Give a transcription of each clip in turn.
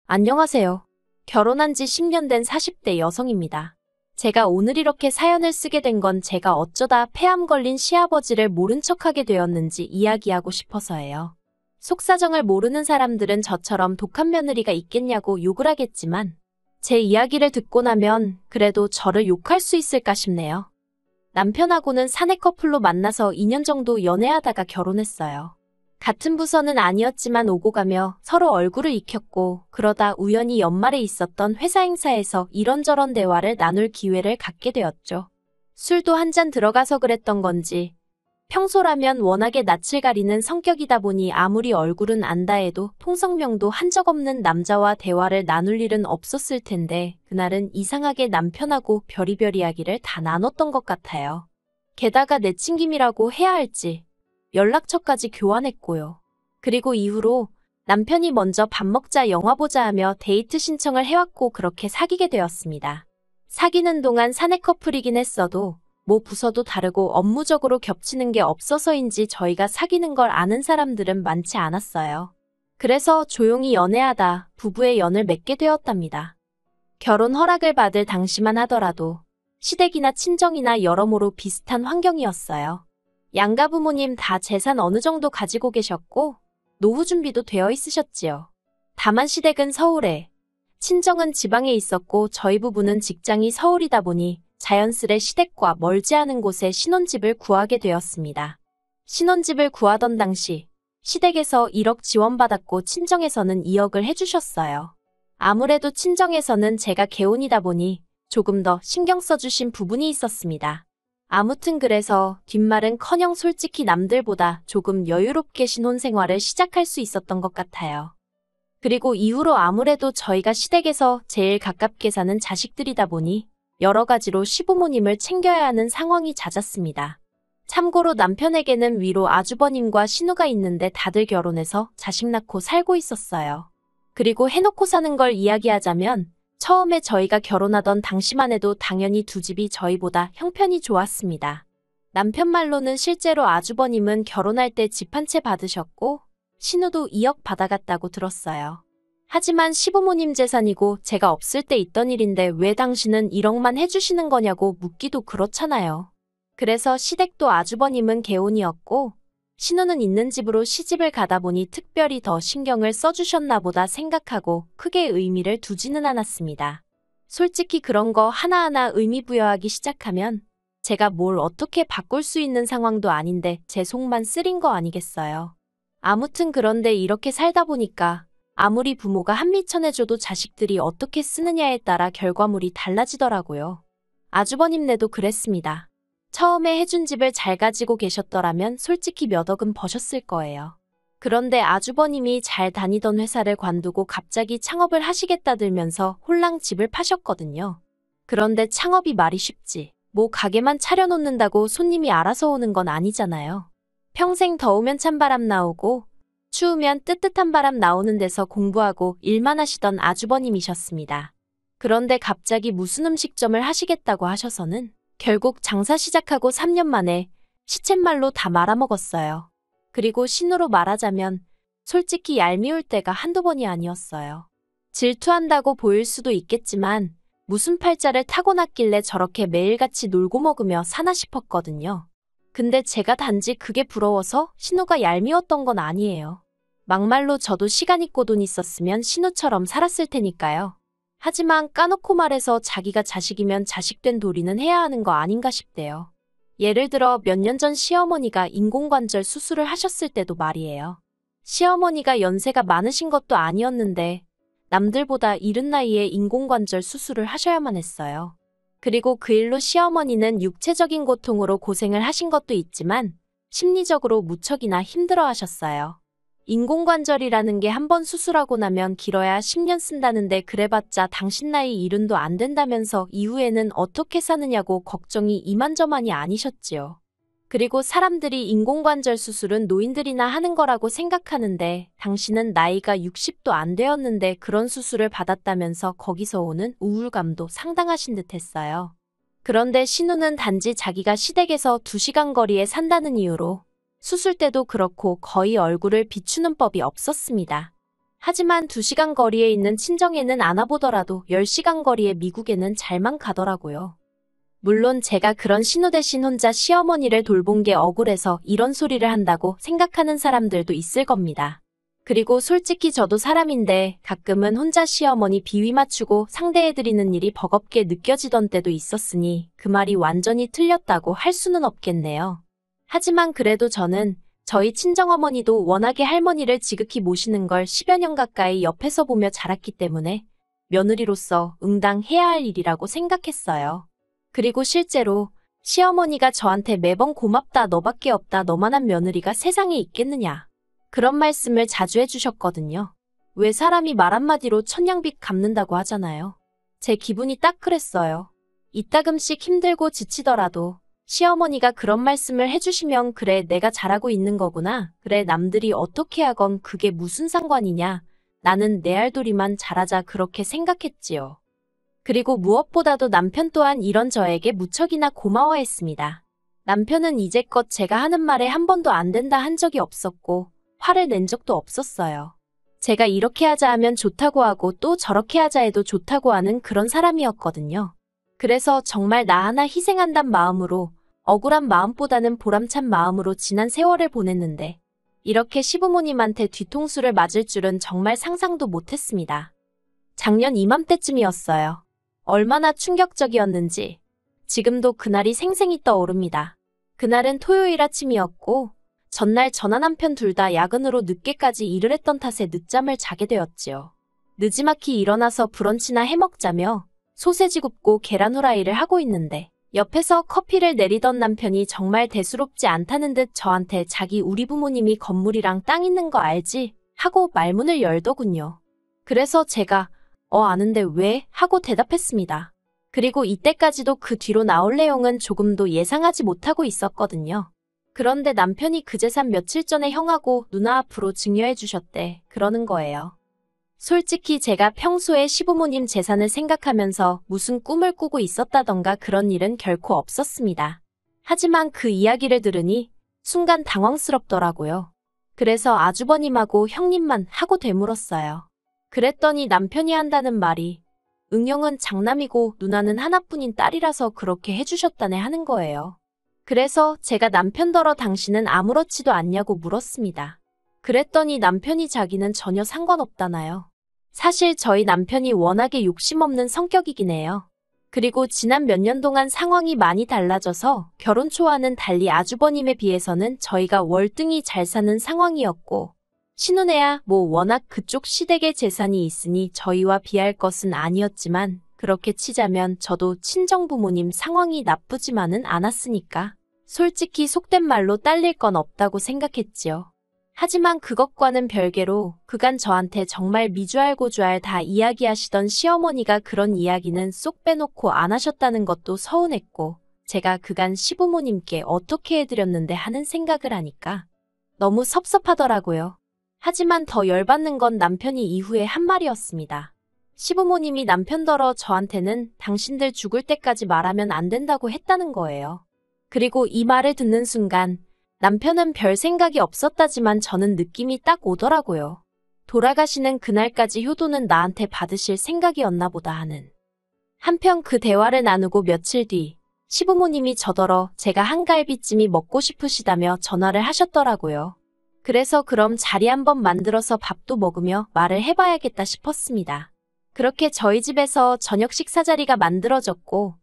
안녕하세요. 결혼한 지 10년 된 40대 여성입니다. 제가 오늘 이렇게 사연을 쓰게 된 건 제가 어쩌다 폐암 걸린 시아버지를 모른 척하게 되었는지 이야기하고 싶어서예요. 속사정을 모르는 사람들은 저처럼 독한 며느리가 있겠냐고 욕을 하겠지만 제 이야기를 듣고 나면 그래도 저를 욕할 수 있을까 싶네요. 남편하고는 사내 커플로 만나서 2년 정도 연애하다가 결혼했어요. 같은 부서는 아니었지만 오고 가며 서로 얼굴을 익혔고 그러다 우연히 연말에 있었던 회사 행사에서 이런저런 대화를 나눌 기회를 갖게 되었죠. 술도 한 잔 들어가서 그랬던 건지 평소라면 워낙에 낯을 가리는 성격이다 보니 아무리 얼굴은 안다 해도 통성명도 한 적 없는 남자와 대화를 나눌 일은 없었을 텐데 그날은 이상하게 남편하고 별의별 이야기를 다 나눴던 것 같아요. 게다가 내친김이라고 해야 할지 연락처까지 교환했고요. 그리고 이후로 남편이 먼저 밥 먹자 영화 보자 하며 데이트 신청을 해왔고 그렇게 사귀게 되었습니다. 사귀는 동안 사내 커플이긴 했어도 뭐 부서도 다르고 업무적으로 겹치는 게 없어서인지 저희가 사귀는 걸 아는 사람들은 많지 않았어요. 그래서 조용히 연애하다 부부의 연을 맺게 되었답니다. 결혼 허락을 받을 당시만 하더라도 시댁이나 친정이나 여러모로 비슷한 환경이었어요. 양가 부모님 다 재산 어느 정도 가지고 계셨고 노후 준비도 되어 있으셨지요. 다만 시댁은 서울에, 친정은 지방에 있었고 저희 부부는 직장이 서울이다 보니 자연스레 시댁과 멀지 않은 곳에 신혼집을 구하게 되었습니다. 신혼집을 구하던 당시 시댁에서 1억 지원받았고 친정에서는 2억을 해주셨어요. 아무래도 친정에서는 제가 개혼이다 보니 조금 더 신경 써주신 부분이 있었습니다. 아무튼 그래서 뒷말은커녕 솔직히 남들보다 조금 여유롭게 신혼생활을 시작할 수 있었던 것 같아요. 그리고 이후로 아무래도 저희가 시댁에서 제일 가깝게 사는 자식들이다 보니 여러 가지로 시부모님을 챙겨야 하는 상황이 잦았습니다. 참고로 남편에게는 위로 아주버님과 신우가 있는데 다들 결혼해서 자식 낳고 살고 있었어요. 그리고 해놓고 사는 걸 이야기하자면 처음에 저희가 결혼하던 당시만 해도 당연히 두 집이 저희보다 형편이 좋았습니다. 남편 말로는 실제로 아주버님은 결혼할 때 집 한 채 받으셨고 신우도 2억 받아갔다고 들었어요. 하지만 시부모님 재산이고 제가 없을 때 있던 일인데 왜 당신은 1억만 해주시는 거냐고 묻기도 그렇잖아요. 그래서 시댁도 아주버님은 개혼이었고 신우는 있는 집으로 시집을 가다 보니 특별히 더 신경을 써주셨나 보다 생각하고 크게 의미를 두지는 않았습니다. 솔직히 그런 거 하나하나 의미 부여하기 시작하면 제가 뭘 어떻게 바꿀 수 있는 상황도 아닌데 제 속만 쓰린 거 아니겠어요. 아무튼 그런데 이렇게 살다 보니까 아무리 부모가 한미천해줘도 자식들이 어떻게 쓰느냐에 따라 결과물이 달라지더라고요. 아주버님네도 그랬습니다. 처음에 해준 집을 잘 가지고 계셨더라면 솔직히 몇 억은 버셨을 거예요. 그런데 아주버님이 잘 다니던 회사를 관두고 갑자기 창업을 하시겠다들면서 홀랑 집을 파셨거든요. 그런데 창업이 말이 쉽지. 뭐 가게만 차려놓는다고 손님이 알아서 오는 건 아니잖아요. 평생 더우면 찬바람 나오고 추우면 뜨뜻한 바람 나오는 데서 공부하고 일만 하시던 아주버님이셨습니다. 그런데 갑자기 무슨 음식점을 하시겠다고 하셔서는 결국 장사 시작하고 3년 만에 시쳇말로 다 말아먹었어요. 그리고 신우로 말하자면 솔직히 얄미울 때가 한두 번이 아니었어요. 질투한다고 보일 수도 있겠지만 무슨 팔자를 타고났길래 저렇게 매일같이 놀고 먹으며 사나 싶었거든요. 근데 제가 단지 그게 부러워서 신우가 얄미웠던 건 아니에요. 막말로 저도 시간 있고 돈 있었으면 신우처럼 살았을 테니까요. 하지만 까놓고 말해서 자기가 자식이면 자식된 도리는 해야 하는 거 아닌가 싶대요. 예를 들어 몇 년 전 시어머니가 인공관절 수술을 하셨을 때도 말이에요. 시어머니가 연세가 많으신 것도 아니었는데 남들보다 이른 나이에 인공관절 수술을 하셔야만 했어요. 그리고 그 일로 시어머니는 육체적인 고통으로 고생을 하신 것도 있지만 심리적으로 무척이나 힘들어 하셨어요. 인공관절이라는 게 한 번 수술하고 나면 길어야 10년 쓴다는데 그래봤자 당신 나이 70도 안 된다면서 이후에는 어떻게 사느냐고 걱정이 이만저만이 아니셨지요. 그리고 사람들이 인공관절 수술은 노인들이나 하는 거라고 생각하는데 당신은 나이가 60도 안 되었는데 그런 수술을 받았다면서 거기서 오는 우울감도 상당하신 듯 했어요. 그런데 신우는 단지 자기가 시댁에서 2시간 거리에 산다는 이유로 수술 때도 그렇고 거의 얼굴을 비추는 법이 없었습니다. 하지만 2시간 거리에 있는 친정에는 안 와보더라도 10시간 거리의 미국에는 잘만 가더라고요. 물론 제가 그런 신우 대신 혼자 시어머니를 돌본 게 억울해서 이런 소리를 한다고 생각하는 사람들도 있을 겁니다. 그리고 솔직히 저도 사람인데 가끔은 혼자 시어머니 비위 맞추고 상대해드리는 일이 버겁게 느껴지던 때도 있었으니 그 말이 완전히 틀렸다고 할 수는 없겠네요. 하지만 그래도 저는 저희 친정어머니도 워낙에 할머니를 지극히 모시는 걸 10여 년 가까이 옆에서 보며 자랐기 때문에 며느리로서 응당해야 할 일이라고 생각했어요. 그리고 실제로 시어머니가 저한테 매번 고맙다, 너밖에 없다, 너만한 며느리가 세상에 있겠느냐, 그런 말씀을 자주 해주셨거든요. 왜 사람이 말 한마디로 천냥빚 갚는다고 하잖아요. 제 기분이 딱 그랬어요. 이따금씩 힘들고 지치더라도 시어머니가 그런 말씀을 해주시면 그래, 내가 잘하고 있는 거구나. 그래, 남들이 어떻게 하건 그게 무슨 상관이냐. 나는 내 알도리만 잘하자, 그렇게 생각했지요. 그리고 무엇보다도 남편 또한 이런 저에게 무척이나 고마워했습니다. 남편은 이제껏 제가 하는 말에 한 번도 안 된다 한 적이 없었고 화를 낸 적도 없었어요. 제가 이렇게 하자 하면 좋다고 하고 또 저렇게 하자 해도 좋다고 하는 그런 사람이었거든요. 그래서 정말 나 하나 희생한단 마음으로, 억울한 마음보다는 보람찬 마음으로 지난 세월을 보냈는데 이렇게 시부모님한테 뒤통수를 맞을 줄은 정말 상상도 못했습니다. 작년 이맘때쯤이었어요. 얼마나 충격적이었는지 지금도 그날이 생생히 떠오릅니다. 그날은 토요일 아침이었고 전날 저나 남편 둘 다 야근으로 늦게까지 일을 했던 탓에 늦잠을 자게 되었지요. 느지막이 일어나서 브런치나 해먹자며 소세지 굽고 계란 후라이를 하고 있는데 옆에서 커피를 내리던 남편이 정말 대수롭지 않다는 듯 저한테 자기 우리 부모님이 건물이랑 땅 있는 거 알지? 하고 말문을 열더군요. 그래서 제가 아는데 왜? 하고 대답했습니다. 그리고 이때까지도 그 뒤로 나올 내용은 조금도 예상하지 못하고 있었거든요. 그런데 남편이 그 재산 며칠 전에 형하고 누나 앞으로 증여해 주셨대. 그러는 거예요. 솔직히 제가 평소에 시부모님 재산을 생각하면서 무슨 꿈을 꾸고 있었다던가 그런 일은 결코 없었습니다. 하지만 그 이야기를 들으니 순간 당황스럽더라고요. 그래서 아주버님하고 형님만 하고 되물었어요. 그랬더니 남편이 한다는 말이 응영은 장남이고 누나는 하나뿐인 딸이라서 그렇게 해주셨다네 하는 거예요. 그래서 제가 남편더러 당신은 아무렇지도 않냐고 물었습니다. 그랬더니 남편이 자기는 전혀 상관없다나요. 사실 저희 남편이 워낙에 욕심 없는 성격이긴 해요. 그리고 지난 몇 년 동안 상황이 많이 달라져서 결혼 초와는 달리 아주버님에 비해서는 저희가 월등히 잘 사는 상황이었고 신혼애야 워낙 그쪽 시댁의 재산이 있으니 저희와 비할 것은 아니었지만 그렇게 치자면 저도 친정부모님 상황이 나쁘지만은 않았으니까 솔직히 속된 말로 딸릴 건 없다고 생각했지요. 하지만 그것과는 별개로 그간 저한테 정말 미주알고주알 다 이야기하시던 시어머니가 그런 이야기는 쏙 빼놓고 안 하셨다는 것도 서운했고 제가 그간 시부모님께 어떻게 해드렸는데 하는 생각을 하니까 너무 섭섭하더라고요. 하지만 더 열받는 건 남편이 이후에 한 말이었습니다. 시부모님이 남편더러 저한테는 당신들 죽을 때까지 말하면 안 된다고 했다는 거예요. 그리고 이 말을 듣는 순간 남편은 별 생각이 없었다지만 저는 느낌이 딱 오더라고요. 돌아가시는 그날까지 효도는 나한테 받으실 생각이었나 보다 하는. 한편 그 대화를 나누고 며칠 뒤 시부모님이 저더러 제가 한갈비찜이 먹고 싶으시다며 전화를 하셨더라고요. 그래서 그럼 자리 한번 만들어서 밥도 먹으며 말을 해봐야겠다 싶었습니다. 그렇게 저희 집에서 저녁 식사 자리가 만들어졌고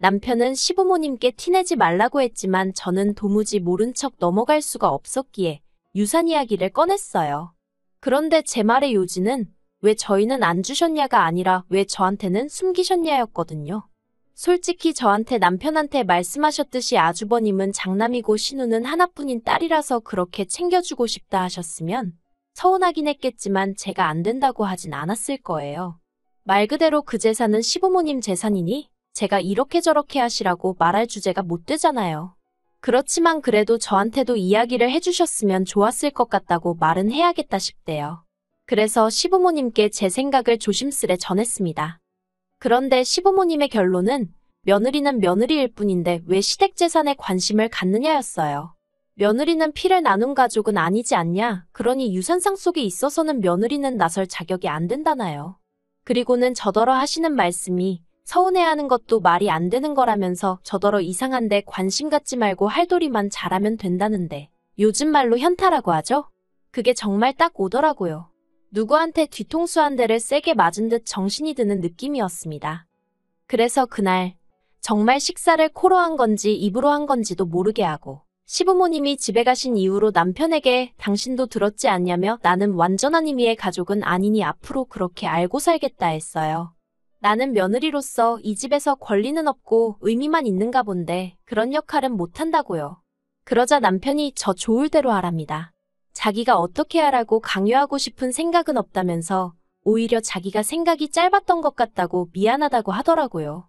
남편은 시부모님께 티내지 말라고 했지만 저는 도무지 모른 척 넘어갈 수가 없었기에 유산 이야기를 꺼냈어요. 그런데 제 말의 요지는 왜 저희는 안 주셨냐가 아니라 왜 저한테는 숨기셨냐였거든요. 솔직히 저한테 남편한테 말씀하셨듯이 아주버님은 장남이고 신우는 하나뿐인 딸이라서 그렇게 챙겨주고 싶다 하셨으면 서운하긴 했겠지만 제가 안 된다고 하진 않았을 거예요. 말 그대로 그 재산은 시부모님 재산이니 제가 이렇게 저렇게 하시라고 말할 주제가 못 되잖아요. 그렇지만 그래도 저한테도 이야기를 해주셨으면 좋았을 것 같다고 말은 해야겠다 싶대요. 그래서 시부모님께 제 생각을 조심스레 전했습니다. 그런데 시부모님의 결론은 며느리는 며느리일 뿐인데 왜 시댁 재산에 관심을 갖느냐였어요. 며느리는 피를 나눈 가족은 아니지 않냐? 그러니 유산상 속에 있어서는 며느리는 나설 자격이 안 된다나요? 그리고는 저더러 하시는 말씀이 서운해하는 것도 말이 안 되는 거라면서 저더러 이상한데 관심 갖지 말고 할도리만 잘하면 된다는데 요즘 말로 현타라고 하죠? 그게 정말 딱 오더라고요. 누구한테 뒤통수 한 대를 세게 맞은 듯 정신이 드는 느낌이었습니다. 그래서 그날 정말 식사를 코로 한 건지 입으로 한 건지도 모르게 하고 시부모님이 집에 가신 이후로 남편에게 당신도 들었지 않냐며 나는 완전한 의미의 가족은 아니니 앞으로 그렇게 알고 살겠다 했어요. 나는 며느리로서 이 집에서 권리는 없고 의미만 있는가 본데 그런 역할은 못한다고요. 그러자 남편이 저 좋을 대로 하랍니다. 자기가 어떻게 하라고 강요하고 싶은 생각은 없다면서 오히려 자기가 생각이 짧았던 것 같다고 미안하다고 하더라고요.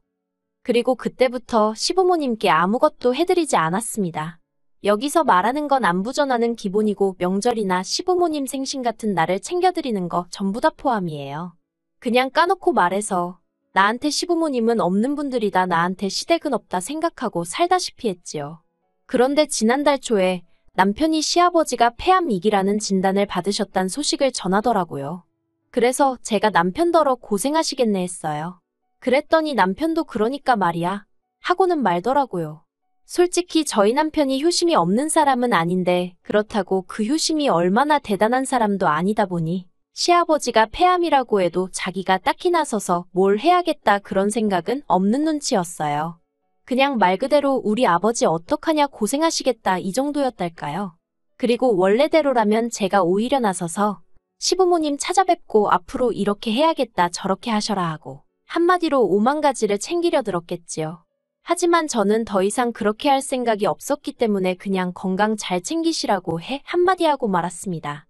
그리고 그때부터 시부모님께 아무것도 해드리지 않았습니다. 여기서 말하는 건 안부 전화는 기본이고 명절이나 시부모님 생신 같은 날을 챙겨드리는 거 전부 다 포함이에요. 그냥 까놓고 말해서 나한테 시부모님은 없는 분들이다 나한테 시댁은 없다 생각하고 살다시피 했지요. 그런데 지난달 초에 남편이 시아버지가 폐암2기라는 진단을 받으셨단 소식을 전하더라고요. 그래서 제가 남편더러 고생하시겠네 했어요. 그랬더니 남편도 그러니까 말이야 하고는 말더라고요. 솔직히 저희 남편이 효심이 없는 사람은 아닌데 그렇다고 그 효심이 얼마나 대단한 사람도 아니다 보니 시아버지가 폐암이라고 해도 자기가 딱히 나서서 뭘 해야겠다 그런 생각은 없는 눈치였어요. 그냥 말 그대로 우리 아버지 어떡하냐 고생하시겠다 이 정도였달까요. 그리고 원래대로라면 제가 오히려 나서서 시부모님 찾아뵙고 앞으로 이렇게 해야겠다 저렇게 하셔라 하고 한마디로 5만 가지를 챙기려 들었겠지요. 하지만 저는 더 이상 그렇게 할 생각이 없었기 때문에 그냥 건강 잘 챙기시라고 해 한마디 하고 말았습니다.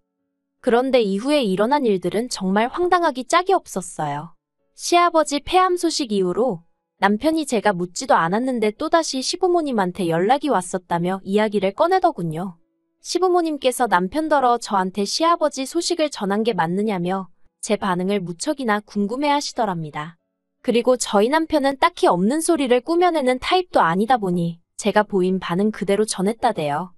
그런데 이후에 일어난 일들은 정말 황당하기 짝이 없었어요. 시아버지 폐암 소식 이후로 남편이 제가 묻지도 않았는데 또다시 시부모님한테 연락이 왔었다며 이야기를 꺼내더군요. 시부모님께서 남편더러 저한테 시아버지 소식을 전한 게 맞느냐며 제 반응을 무척이나 궁금해하시더랍니다. 그리고 저희 남편은 딱히 없는 소리를 꾸며내는 타입도 아니다 보니 제가 보인 반응 그대로 전했다대요.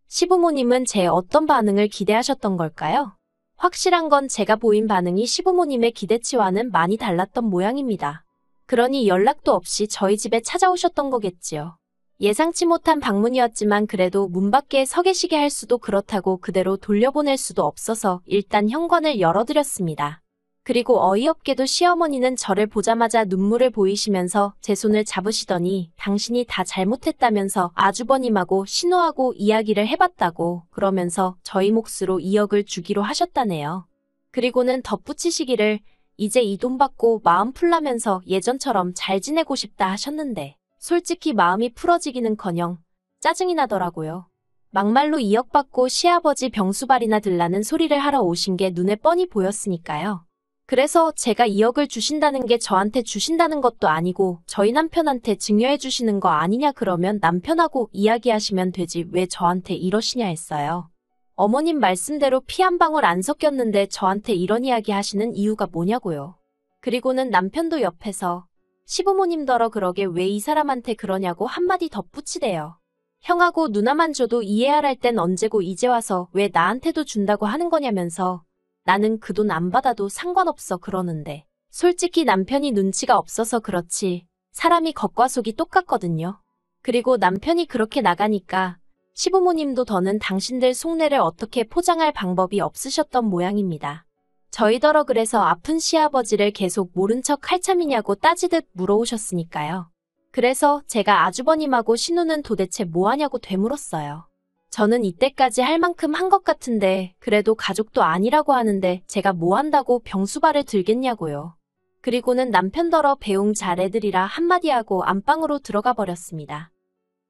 시부모님은 제 어떤 반응을 기대하셨던 걸까요? 확실한 건 제가 보인 반응이 시부모님의 기대치와는 많이 달랐던 모양입니다. 그러니 연락도 없이 저희 집에 찾아오셨던 거겠지요. 예상치 못한 방문이었지만 그래도 문 밖에 서 계시게 할 수도 그렇다고 그대로 돌려보낼 수도 없어서 일단 현관을 열어드렸습니다. 그리고 어이없게도 시어머니는 저를 보자마자 눈물을 보이시면서 제 손을 잡으시더니 당신이 다 잘못했다면서 아주버님하고 신호하고 이야기를 해봤다고 그러면서 저희 몫으로 2억을 주기로 하셨다네요. 그리고는 덧붙이시기를 이제 이 돈 받고 마음 풀라면서 예전처럼 잘 지내고 싶다 하셨는데 솔직히 마음이 풀어지기는커녕 짜증이 나더라고요. 막말로 2억 받고 시아버지 병수발이나 들라는 소리를 하러 오신 게 눈에 뻔히 보였으니까요. 그래서 제가 2억을 주신다는 게 저한테 주신다는 것도 아니고 저희 남편한테 증여해 주시는 거 아니냐 그러면 남편하고 이야기하시면 되지 왜 저한테 이러시냐 했어요. 어머님 말씀대로 피 한 방울 안 섞였는데 저한테 이런 이야기 하시는 이유가 뭐냐고요. 그리고는 남편도 옆에서 시부모님더러 그러게 왜 이 사람한테 그러냐고 한마디 덧붙이대요. 형하고 누나만 줘도 이해할 땐 언제고 이제 와서 왜 나한테도 준다고 하는 거냐면서 나는 그 돈 안 받아도 상관없어 그러는데 솔직히 남편이 눈치가 없어서 그렇지 사람이 겉과 속이 똑같거든요. 그리고 남편이 그렇게 나가니까 시부모님도 더는 당신들 속내를 어떻게 포장할 방법이 없으셨던 모양입니다. 저희더러 그래서 아픈 시아버지를 계속 모른 척 할 참이냐고 따지듯 물어오셨으니까요. 그래서 제가 아주버님하고 신우는 도대체 뭐하냐고 되물었어요. 저는 이때까지 할 만큼 한 것 같은데 그래도 가족도 아니라고 하는데 제가 뭐 한다고 병수발을 들겠냐고요. 그리고는 남편더러 배웅 잘 애들이라 한마디 하고 안방으로 들어가 버렸습니다.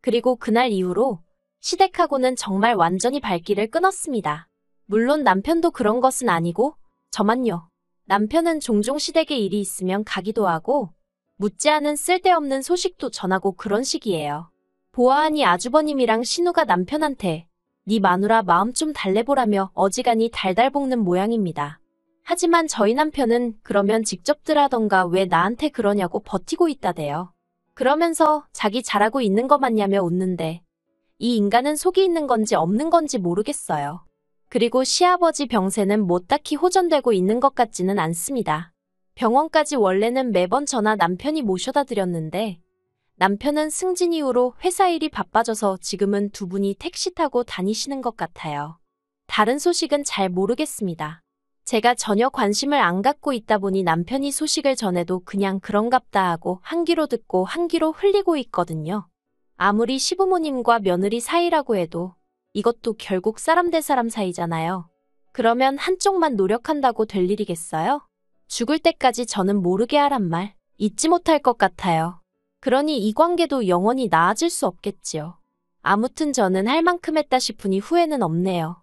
그리고 그날 이후로 시댁하고는 정말 완전히 발길을 끊었습니다. 물론 남편도 그런 것은 아니고 저만요. 남편은 종종 시댁에 일이 있으면 가기도 하고 묻지 않은 쓸데없는 소식도 전하고 그런 식이에요. 보아하니 아주버님이랑 신우가 남편한테 네 마누라 마음 좀 달래보라며 어지간히 달달 볶는 모양입니다. 하지만 저희 남편은 그러면 직접들 하던가 왜 나한테 그러냐고 버티고 있다대요. 그러면서 자기 잘하고 있는 거 맞냐며 웃는데 이 인간은 속이 있는 건지 없는 건지 모르겠어요. 그리고 시아버지 병세는 뭐 딱히 호전되고 있는 것 같지는 않습니다. 병원까지 원래는 매번 저나 남편이 모셔다 드렸는데 남편은 승진 이후로 회사 일이 바빠져서 지금은 두 분이 택시 타고 다니시는 것 같아요. 다른 소식은 잘 모르겠습니다. 제가 전혀 관심을 안 갖고 있다 보니 남편이 소식을 전해도 그냥 그런갑다 하고 한 귀로 듣고 한 귀로 흘리고 있거든요. 아무리 시부모님과 며느리 사이라고 해도 이것도 결국 사람 대 사람 사이잖아요. 그러면 한쪽만 노력한다고 될 일이겠어요? 죽을 때까지 저는 모르게 하란 말 잊지 못할 것 같아요. 그러니 이 관계도 영원히 나아질 수 없겠지요. 아무튼 저는 할 만큼 했다 싶으니 후회는 없네요.